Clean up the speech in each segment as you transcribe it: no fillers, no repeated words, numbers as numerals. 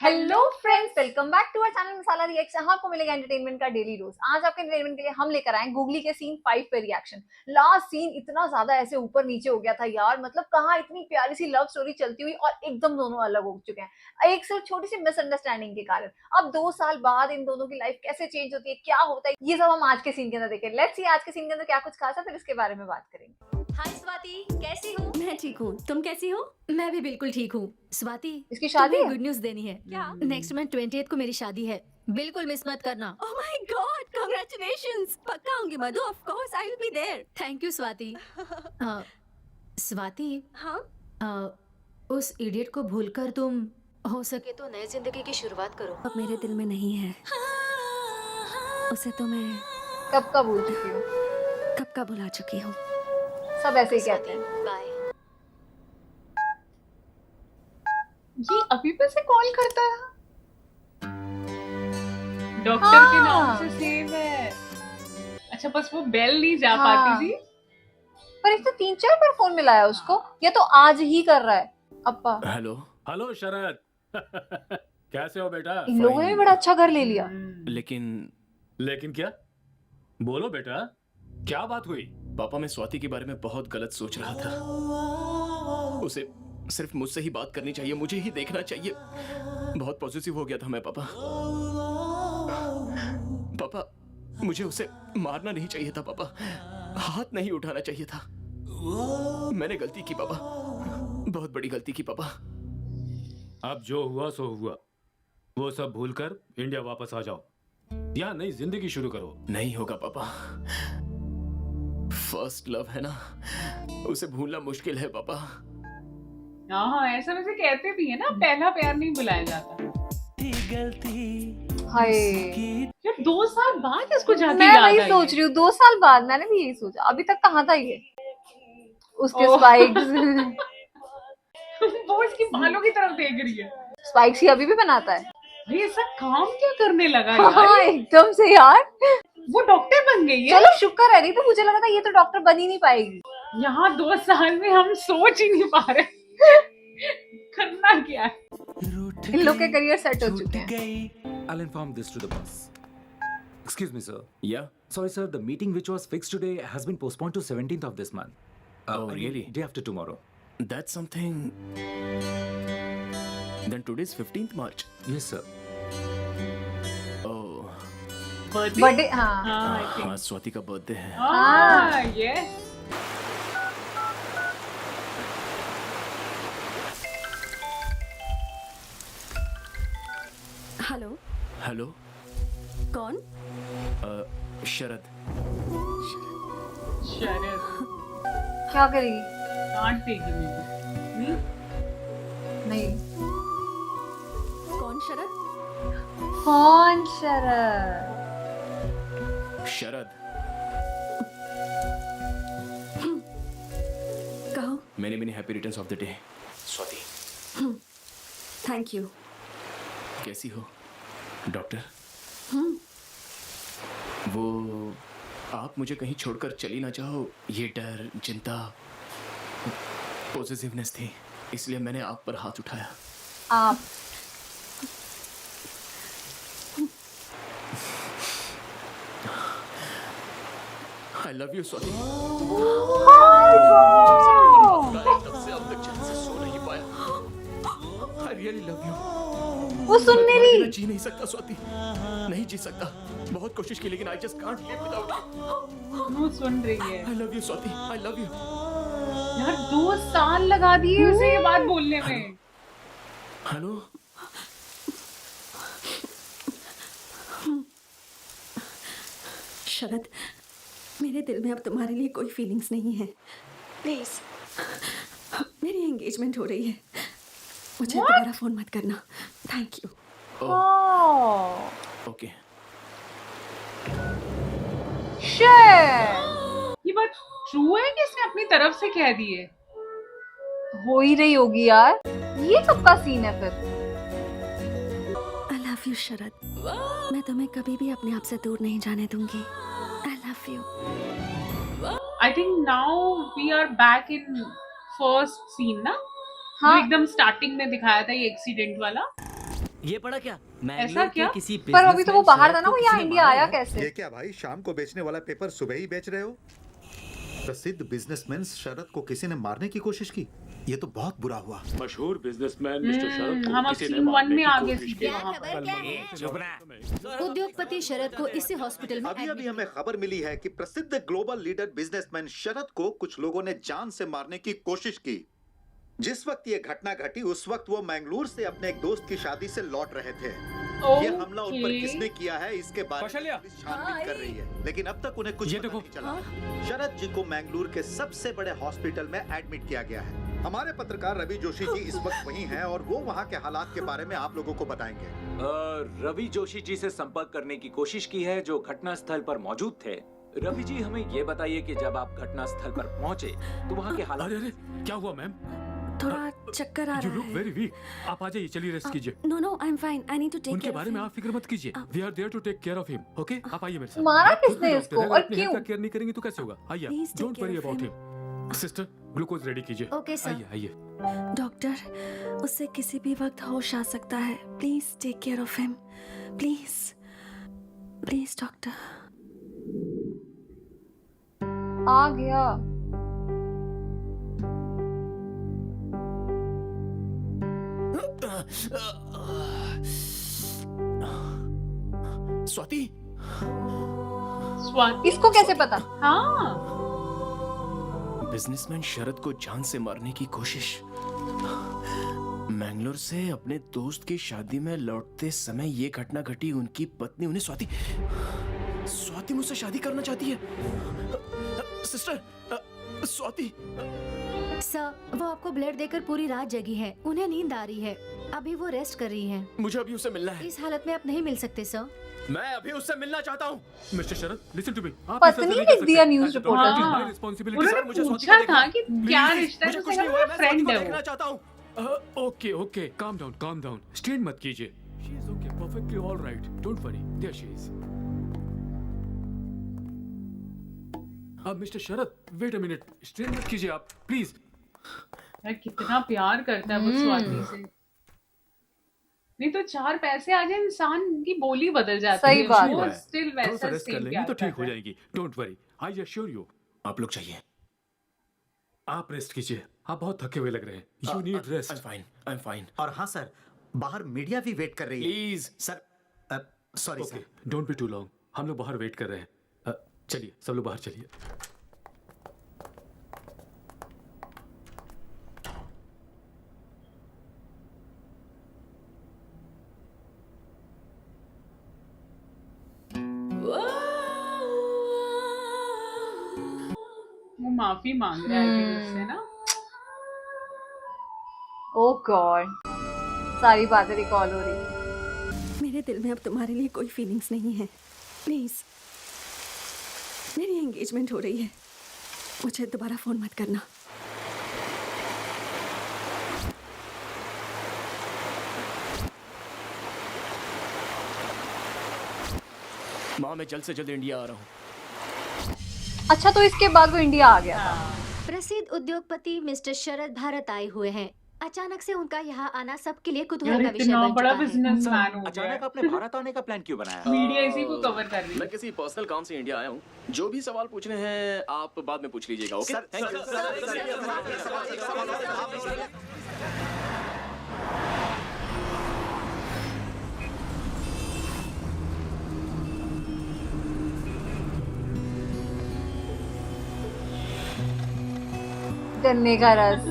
Hello friends, welcome back to our channel Masala reacts. यहाँ आपको मिलेगा एंटरटेनमेंट का डेली डोज। आज आपके एंटरटेनमेंट के लिए हम लेकर आए गूगली के सीन 5 पे रिएक्शन। लास्ट सीन इतना ज्यादा ऐसे ऊपर नीचे हो गया था यार, मतलब कहाँ इतनी प्यारी सी लव स्टोरी चलती हुई और एकदम दोनों अलग हो चुके हैं एक सिर्फ छोटी सी मिसअंडरस्टैंडिंग के कारण। अब 2 साल बाद इन दोनों की लाइफ कैसे चेंज होती है, क्या होता है, ये सब हम आज के सीन के अंदर देखें। लेट्स सी आज के सीन के अंदर क्या कुछ खास है, फिर इसके बारे में बात करेंगे। हाय स्वाति, कैसी हो? मैं ठीक हूँ, तुम कैसी हो? मैं भी बिल्कुल ठीक हूँ। स्वाति, इसकी शादी है? गुड न्यूज देनी है। क्या? नेक्स्ट मंथ 20th को मेरी शादी है, बिल्कुल मिस मत करना। Oh my god, congratulations. पक्का आऊंगी Madhu, of course I will be there. Thank you Swati. Swati, हाँ, उस इडियट को भूलकर तुम हो सके तो नई जिंदगी की शुरुआत करो। अब मेरे दिल में नहीं है, उसे तो मैं कब का भूल चुकी हूँ, कब का भुला चुकी हूँ। सब ऐसे ही कहते हैं। बाय। ये अभी पे से कॉल करता है। डॉक्टर के नाम से सेव है। अच्छा, बस वो बेल नहीं जा पाती थी। पर इसने 3-4 बार फोन मिलाया उसको, ये तो आज ही कर रहा है। अप्पा, हेलो हेलो शरद कैसे हो बेटा? इन लोगों ने भी बड़ा अच्छा घर ले लिया। लेकिन क्या? बोलो बेटा, क्या बात हुई? पापा, मैं स्वाति के बारे में बहुत गलत सोच रहा था। उसे सिर्फ मुझसे ही बात करनी चाहिए, मुझे ही देखना चाहिए। बहुत पॉजिटिव हो गया था मैं पापा। पापा, मुझे उसे मारना नहीं चाहिए था पापा, हाथ नहीं उठाना चाहिए था। मैंने गलती की पापा, बहुत बड़ी गलती की पापा। अब जो हुआ सो हुआ, वो सब भूलकर इंडिया वापस आ जाओ, यहाँ नई जिंदगी शुरू करो। नहीं होगा पापा, फर्स्ट लव है ना, उसे भूलना मुश्किल है पापा। हाँ, ऐसा वैसे कहते भी है ना, पहला प्यार नहीं बुलाया जाता। हाय, यार 2 साल बाद इसको जाके मैं याद वही आई सोच रही हूँ, 2 साल बाद मैंने भी यही सोचा। अभी तक कहाँ था ये, उसके ओह। स्पाइक्स वो इसकी बालों की तरफ देख रही है। स्पाइक्स ही अभी भी बनाता है। ये सब काम क्या करने लगा हाँ, यार? एकदम से यार। वो डॉक्टर बन गई है। चलो शुक्र है, नहीं तो मुझे लगा था ये तो डॉक्टर बन ही नहीं पाएगी। यहाँ 2 साल में हम सोच ही नहीं पा रहे करना क्या है। इन लोग के करियर सेट हो चुके हैं। I'll inform this to the boss. Excuse me, sir. Yeah? Sorry, sir. The meeting which was fixed today has been postponed to 17th of this month. Oh, I mean, really? Day after tomorrow. That's something. Then today's 15th March. Yes, sir. Oh, birthday, हाँ हाँ, I think. हाँ, स्वाति का birthday है। हाँ, yes. Hello, hello, कौन? शरद। शरद क्या करेगी? डांट देगी मुझे। नहीं, कौन शरद? कौन शरद? शरद, कहो। Many many happy returns of the day. Swati, thank you. कैसी हो डॉक्टर? वो आप मुझे कहीं छोड़कर चली ना जाओ, ये डर, चिंता, पॉजिटिवनेस थी, इसलिए मैंने आप पर हाथ उठाया। आप I love you स्वाति। तब से अब तक चैन से सो नहीं पाया। I really love you। वो सुनने मैं तुम्हारे बिना ली। जी नहीं सकता स्वाति, नहीं जी सकता। बहुत कोशिश की लेकिन I just can't live without you। वो सुन रही है। I love you Swati, I love you। यार 2 साल लगा दिए उसे ये बात बोलने में। हेलो, शरद, मेरे दिल में अब तुम्हारे लिए कोई फीलिंग्स नहीं है। प्लीज, मेरी एंगेजमेंट हो रही है, मुझे दोबारा फोन मत करना। Thank you. ओके। ये बात ट्रू है कि इसने अपनी तरफ से कह दी है? हो ही रही होगी यार, ये कब का सीन है फिर? आई लव यू शरद, मैं तुम्हें कभी भी अपने आप से दूर नहीं जाने दूंगी। I love you. I think now we are back in first scene ना, हाँ। जो एकदम स्टार्टिंग में दिखाया था ये एक्सीडेंट वाला। ये पढ़ा क्या? ऐसा मैंगलोर के क्या? किसी पर अभी तो वो businessman बाहर था शहर ना, को वो किसी यहाँ ने इंडिया मारा आया है। कैसे? ये क्या भाई, शाम को बेचने वाला पेपर सुबह ही बेच रहे हो? प्रसिद्ध बिजनेसमैन शरद को किसी ने मारने की कोशिश की, ये तो बहुत बुरा हुआ। मशहूर बिजनेसमैन मिस्टर शरद को हम अब किसी ने सीन वन मारने में की आगे कोशिश सीधे की। वहाँ पर। चुप रहा। उद्योगपति शरद को इसी हॉस्पिटल में अभी एडमिट हमें खबर मिली है कि प्रसिद्ध ग्लोबल लीडर बिजनेसमैन शरद को कुछ लोगों ने जान से मारने की कोशिश की। जिस वक्त ये घटना घटी उस वक्त वो मैंगलोर से अपने एक दोस्त की शादी से लौट रहे थे। ये हमला उन पर किसने किया है इसके बारे में कौशल्या। पुलिस छानबीन कर रही है, लेकिन अब तक उन्हें कुछ ये पता देखो। नहीं चला। शरद जी को मैंगलोर के सबसे बड़े हॉस्पिटल में एडमिट किया गया है। हमारे पत्रकार रवि जोशी जी इस वक्त वहीं हैं और वो वहाँ के हालात के बारे में आप लोगों को बताएंगे। रवि जोशी जी से संपर्क करने की कोशिश की है जो घटना स्थल पर मौजूद थे। रवि जी हमें ये बताइए कि जब आप घटना स्थल पर पहुंचे तो वहाँ के हालात। अरे अरे क्या हुआ मैम? थोड़ा चक्कर आ यू रहा लुक है। Very weak. आप आ जाइए, चलिए रेस्ट कीजिए। No no, I am fine, I need to take उनके बारे में आप फिक्र मत कीजिए। We are there to take care of him. Okay, आप आइए मेरे साथ। मारा आप खुद किसने भी इसको डॉक्टर हैं, और अपनी क्यों? हेल्थ का केयर नहीं करेंगे तो कैसे होगा? आइए, Please take don't care worry of about him. Him. Sister, glucose ready कीजिए। Okay sir. आइए आइए। डॉक्टर, उससे किसी भी वक्त होश आ सकता है। Please take care of him, please please doctor. आ गया। स्वाति, स्वाति इसको कैसे पता? हाँ बिजनेसमैन शरद को जान से मारने की कोशिश। मैंगलोर से अपने दोस्त की शादी में लौटते समय ये घटना घटी। उनकी पत्नी उन्हें स्वाति मुझसे शादी करना चाहती है। सिस्टर, स्वाति। सर, वो आपको ब्लड देकर पूरी रात जगी है। उन्हें नींद आ रही है। अभी वो रेस्ट कर रही हैं। मुझे अभी उससे मिलना है। इस हालत में आप नहीं मिल सकते सर। मैं अभी उससे मिलना चाहता हूँ। Mister Sharad, listen to me. पत्नी लिख दिया न्यूज़ रिपोर्टर हाँ। ने। उन्होंने मुझे स्वाति पूछा को देखना था है। कि क्या Please, रिश्ता है, मुझे तो कुछ उसने नहीं कहा हुआ, मैं स्वाति फ्रेंड को है देखना वो। चाहता हूँ। Okay okay, calm down. Strain मत कीजिए। She is okay, perfectly alright. Don't worry, there she is. अब mister Sharad, wait a minute. Strain मत कीजिए आप, प्लीज। यार कितना प्यार करता है वो स्वाति से। नहीं तो चार पैसे आ जाए इंसान की बोली बदल जाती सही है। बात वो है। स्टिल थोड़ा सा वैसा रेस्ट कर सेम लेंगी प्यार तो ठीक करता हो है। जाएगी। Don't worry, I assure you. आप लोग चाहिए। आप रेस्ट कीजिए। आप बहुत थके हुए लग रहे हैं। You need rest. I am fine. और हाँ सर, बाहर मीडिया भी वेट कर रही है। Please. Sir, sorry okay, sir. Don't be too long. हम लोग बाहर वेट कर रहे हैं। चलिए, सब लोग बाहर चलिए। वो माफी मांग रहा है उससे ना। ओ गॉड, सारी बातें रिकॉल हो रही है। मेरे दिल में अब तुम्हारे लिए कोई फीलिंग्स नहीं है। प्लीज, मेरी एंगेजमेंट हो रही है। मुझे दोबारा फोन मत करना। माँ, मैं जल्द से जल्द इंडिया आ रहा हूँ। अच्छा, तो इसके बाद वो इंडिया आ गया था। प्रसिद्ध उद्योगपति मिस्टर शरद भारत आए हुए हैं। अचानक से उनका यहाँ आना सबके लिए यार कुतूहल का विषय इतना बन बड़ा चुका है। बिजनेसमैन हो गया अचानक है। आपने भारत आने का प्लान क्यों बनाया? मीडिया इसी को कवर कर रही है। मैं किसी पर्सनल काम से इंडिया आया हूँ। जो भी सवाल पूछने हैं आप बाद में पूछ लीजिएगा। Okay, thank you. गन्ने का रस।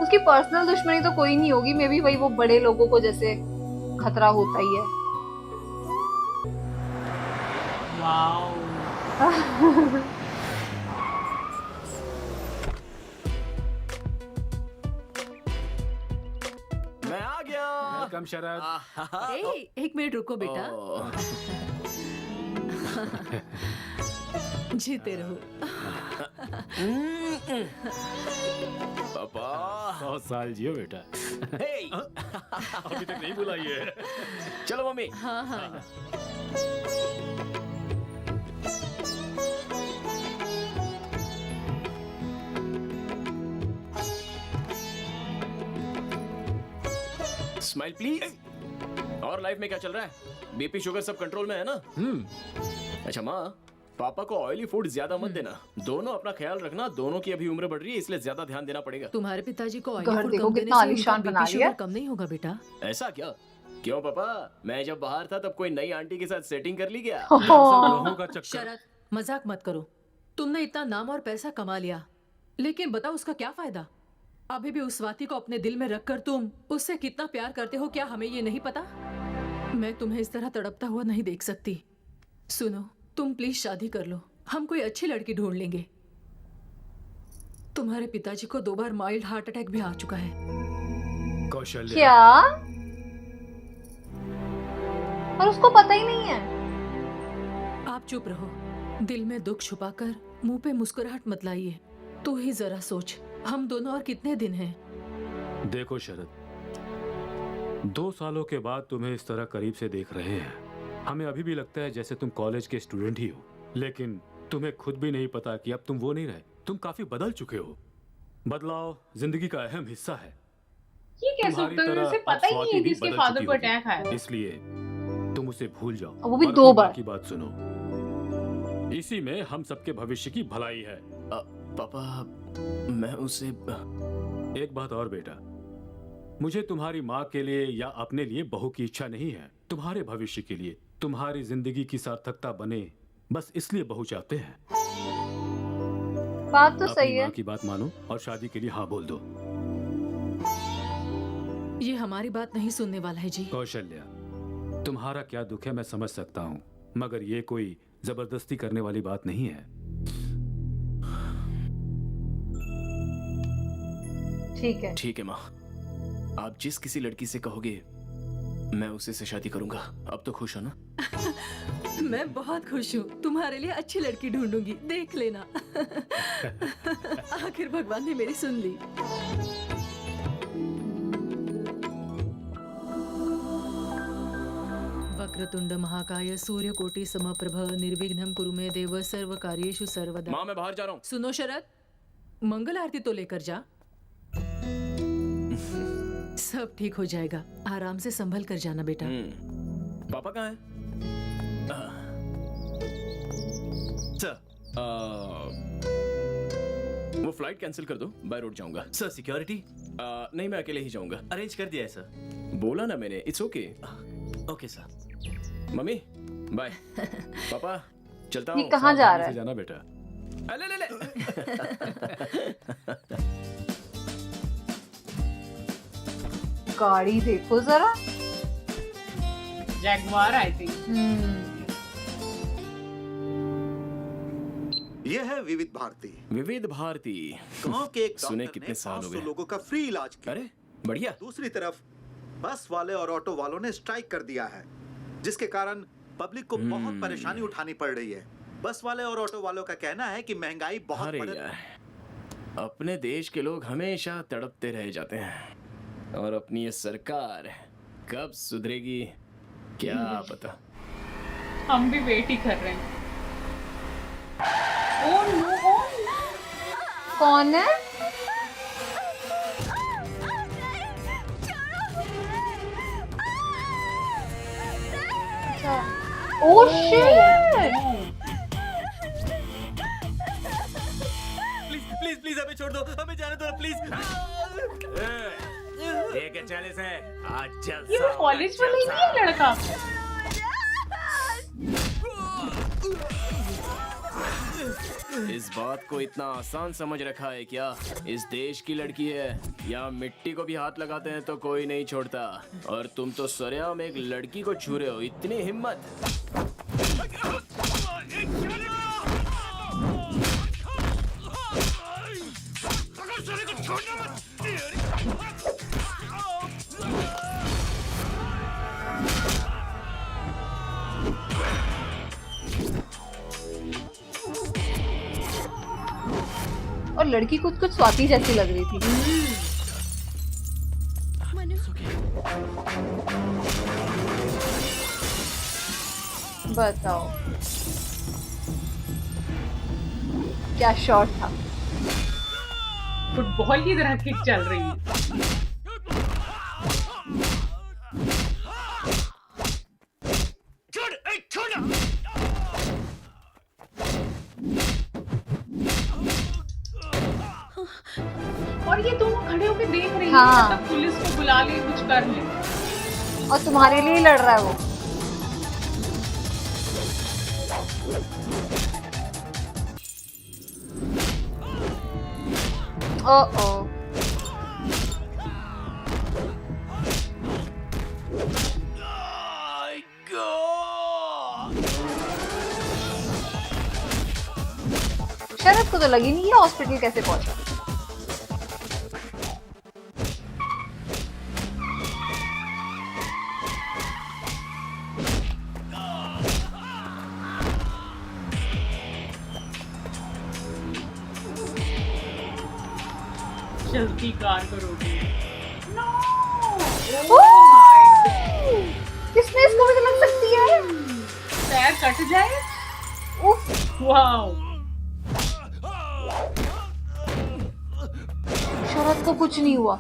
उसकी पर्सनल दुश्मनी तो कोई नहीं होगी, मे बी वही वो बड़े लोगों को जैसे खतरा होता ही है। वाओ। मैं आ गया। वेलकम शरद। एक मिनट रुको बेटा। जीते रहो। पापा। 100 साल जियो बेटा। हे, अभी तक नहीं बुलाई है। चलो मम्मी। हाँ हाँ। Smile please. और लाइफ में क्या चल रहा है? बीपी शुगर सब कंट्रोल में है ना? अच्छा माँ, पापा को ऑयली फूड ज्यादा मत देना। दोनों अपना ख्याल रखना। दोनों की अभी उम्र बढ़ रही है, इसलिए ज्यादा ध्यान देना पड़ेगा। तुम्हारे पिताजी को ऑयली घर फूड देखो कम देने कितना से आलीशान उनका बना बीपी लिया। शुगर कम नहीं होगा बेटा। ऐसा क्या? क्यों पापा, मैं जब बाहर था तब कोई नई आंटी के साथ सेटिंग कर ली क्या? ग्रहों का चक्कर। शरद, मजाक मत करो। तुमने इतना नाम और पैसा कमा लिया, लेकिन बताओ उसका क्या फायदा? अभी भी उस स्वाति को अपने दिल में रखकर तुम उससे कितना प्यार करते हो, क्या हमें ये नहीं पता? मैं तुम्हें इस तरह तड़पता हुआ नहीं देख सकती। सुनो, तुम प्लीज शादी कर लो, हम कोई अच्छी लड़की ढूंढ लेंगे। तुम्हारे पिताजी को 2 बार माइल्ड हार्ट अटैक भी आ चुका है। कौशल्या, क्या? और उसको पता ही नहीं है। आप चुप रहो, दिल में दुख छुपाकर मुंह पे मुस्कुराहट मत लाइए। तू ही जरा सोच, हम दोनों और कितने दिन हैं? देखो शरद, 2 सालों के बाद तुम्हें इस तरह करीब से देख रहे हैं। हमें अभी भी लगता है जैसे तुम कॉलेज के स्टूडेंट ही हो, लेकिन तुम्हें खुद भी नहीं पता कि अब तुम वो नहीं रहे। तुम काफी बदल चुके हो। बदलाव जिंदगी का अहम हिस्सा है। ये कैसे तुम्हारी होता है? तरह उसे अब पता ही नहीं स्वाति है भी कि इसके बदल फादर चुकी को होगी। अटैक आया था। इसलिए तुम उसे भूल जाओ वो भी और 2 अपनी माँ बार। की बात सुनो। इसी में हम सबके भविष्य की भलाई है। पापा, मैं उसे एक बात और बेटा, मुझे तुम्हारी माँ के लिए या अपने लिए बहू की इच्छा नहीं है। तुम्हारे भविष्य के लिए, तुम्हारी जिंदगी की सार्थकता बने, बस इसलिए बहू चाहते हैं। बात तो अपनी सही है। माँ की बात मानो और शादी के लिए हाँ बोल दो। ये हमारी बात नहीं सुनने वाला है जी। कौशल्या, तुम्हारा क्या दुख है मैं समझ सकता हूँ, मगर ये कोई जबरदस्ती करने वाली बात नहीं है। ठीक है। ठीक है माँ, आप जिस किसी लड़की से कहोगे मैं उसी से शादी करूंगा। अब तो खुश हो ना? मैं बहुत खुश हूँ, तुम्हारे लिए अच्छी लड़की ढूंढूंगी, देख लेना। आखिर भगवान ने मेरी सुन ली। वक्रतुंड महाकाय सूर्यकोटि समप्रभ निर्विघ्नं कुरु मे देव सर्व कार्येषु सर्वदा। माँ, मैं बाहर जा रहा हूँ। सुनो शरद, मंगल आरती तो लेकर जा। सब ठीक हो जाएगा, आराम से संभल कर जाना बेटा। पापा कहाँ है? सर, वो फ्लाइट कैंसिल कर दो, बाय रोड जाऊंगा। सर, सिक्योरिटी नहीं, मैं अकेले ही जाऊंगा। अरेंज कर दिया है सर। बोला ना मैंने, it's okay. Okay sir. Mummy bye. Papa चलता ये हूँ। कहाँ जा रहा से है? जाना बेटा। ले ले ले। गाड़ी देखो जरा। Jaguar I think. यह है विविध भारती। विविध भारती। गांव के एक सुने डॉक्टर कितने ने साल हो 500 गए। लोगों का फ्री इलाज किया। अरे बढ़िया। दूसरी तरफ बस वाले और ऑटो वालों ने स्ट्राइक कर दिया है, जिसके कारण पब्लिक को बहुत परेशानी उठानी पड़ रही है। बस वाले और ऑटो वालों का कहना है कि महंगाई बहुत अरे बढ़ यार, अपने देश के लोग हमेशा तड़पते रह जाते हैं, और अपनी ये सरकार कब सुधरेगी क्या पता। हम भी वेट ही कर रहे हैं। ओह नो, कौन है? Oh shit! Please please please हमें छोड़ दो, हमें जाने दो प्लीज। लेके चले से आज ये वो कॉलेज वाला ही नहीं है लड़का? इस बात को इतना आसान समझ रखा है क्या? इस देश की लड़की है, या मिट्टी को भी हाथ लगाते हैं तो कोई नहीं छोड़ता, और तुम तो सरेआम एक लड़की को छू रहे हो। इतनी हिम्मत! और लड़की कुछ कुछ स्वाति जैसी लग रही थी। बताओ क्या शॉट था। फुटबॉल की तरह किक चल रही है। और ये दोनों खड़े होकर देख रही हाँ। है, मतलब पुलिस को बुला ले, कुछ कर ले। और तुम्हारे लिए ही लड़ रहा है वो। ओ शरद को तो लगी नहीं है हॉस्पिटल कैसे पहुंचा। चलती कार करोगे। किसने इसको भी तो लग सकती है। पैर कट जाए। उफ, वाओ। शरद को कुछ नहीं हुआ।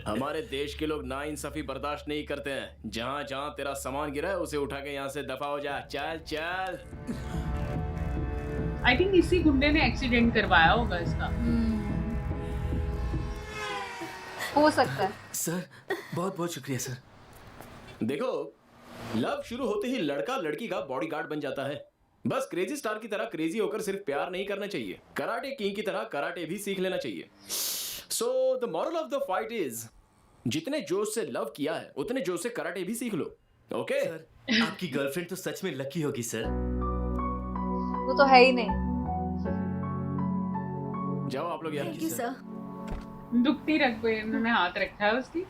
हमारे देश के लोग नाइंसाफी बर्दाश्त नहीं करते हैं। जहाँ जहाँ तेरा सामान गिरा है उसे उठा के यहाँ से दफा हो जा। चल चल। आई थिंक इसी गुंडे ने एक्सीडेंट करवाया होगा इसका। हो सकता है। सर बहुत बहुत शुक्रिया सर। देखो, लव शुरू होते ही लड़का लड़की का बॉडीगार्ड बन जाता है। बस क्रेजी स्टार की तरह क्रेजी होकर सिर्फ प्यार नहीं करना चाहिए, कराटे किंग की तरह कराटे भी सीख लेना चाहिए। So the moral of the fight is, जितने जोश से लव किया है उतने जोश से कराटे भी सीख लो। ओके सर आपकी गर्लफ्रेंड तो सच में लकी होगी सर। वो तो है ही नहीं। जाओ आप लोग थैंक यू यार। सर। दुखती रख पे इन्होंने हाथ रखा है उसकी।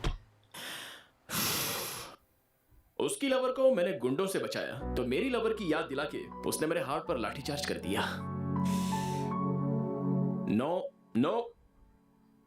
उसकी लवर को मैंने गुंडों से बचाया तो मेरी लवर की याद दिला के उसने मेरे हार्ट पर लाठीचार्ज कर दिया। नो नो,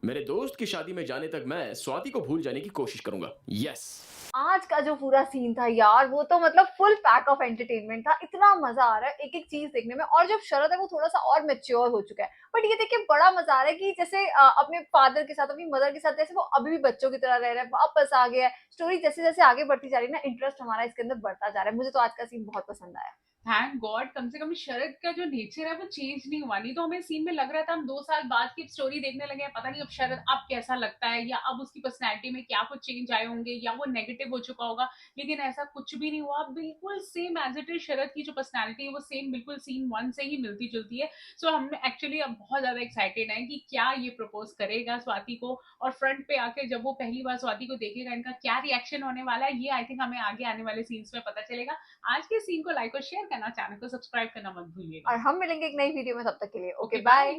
मेरे दोस्त की शादी में जाने तक मैं स्वाति को भूल जाने की कोशिश करूंगा। यस। आज का जो पूरा सीन था यार, वो तो मतलब फुल पैक ऑफ एंटरटेनमेंट था। इतना मजा आ रहा है एक एक चीज देखने में। और जब शरद है वो थोड़ा सा और मैच्योर हो चुका है, बट ये देख के बड़ा मजा आ रहा है कि जैसे अपने फादर के साथ, अपनी मदर के साथ, जैसे वो अभी भी बच्चों की तरह रह रहा है, वापस आ गया है। स्टोरी जैसे जैसे आगे बढ़ती जा रही है ना, इंटरेस्ट हमारा इसके अंदर बढ़ता जा रहा है। मुझे तो आज का सीन बहुत पसंद आया। थैंक गॉड, कम से कम शरद का जो नेचर है वो चेंज नहीं हुआ। नहीं तो हमें सीन में लग रहा था हम 2 साल बाद की स्टोरी देखने लगे हैं, पता नहीं अब शरद अब कैसा लगता है, या अब उसकी पर्सनैलिटी में क्या कुछ चेंज आए होंगे, या वो नेगेटिव हो चुका होगा। लेकिन ऐसा कुछ भी नहीं हुआ, बिल्कुल सेम एज इट इज। शरद की जो पर्सनैलिटी है वो सेम बिल्कुल सीन 1 से ही मिलती जुलती है। सो हम एक्चुअली अब बहुत ज्यादा एक्साइटेड हैं कि क्या ये प्रपोज करेगा स्वाति को, और फ्रंट पे आके जब वो पहली बार स्वाति को देखेगा इनका क्या रिएक्शन होने वाला है, ये आई थिंक हमें आगे आने वाले सीन्स में पता चलेगा। आज के सीन को लाइक और शेयर करना, चैनल को सब्सक्राइब करना मत भूलिएगा। और हम मिलेंगे एक नई वीडियो में, तब तक के लिए ओके Okay, बाय। bye.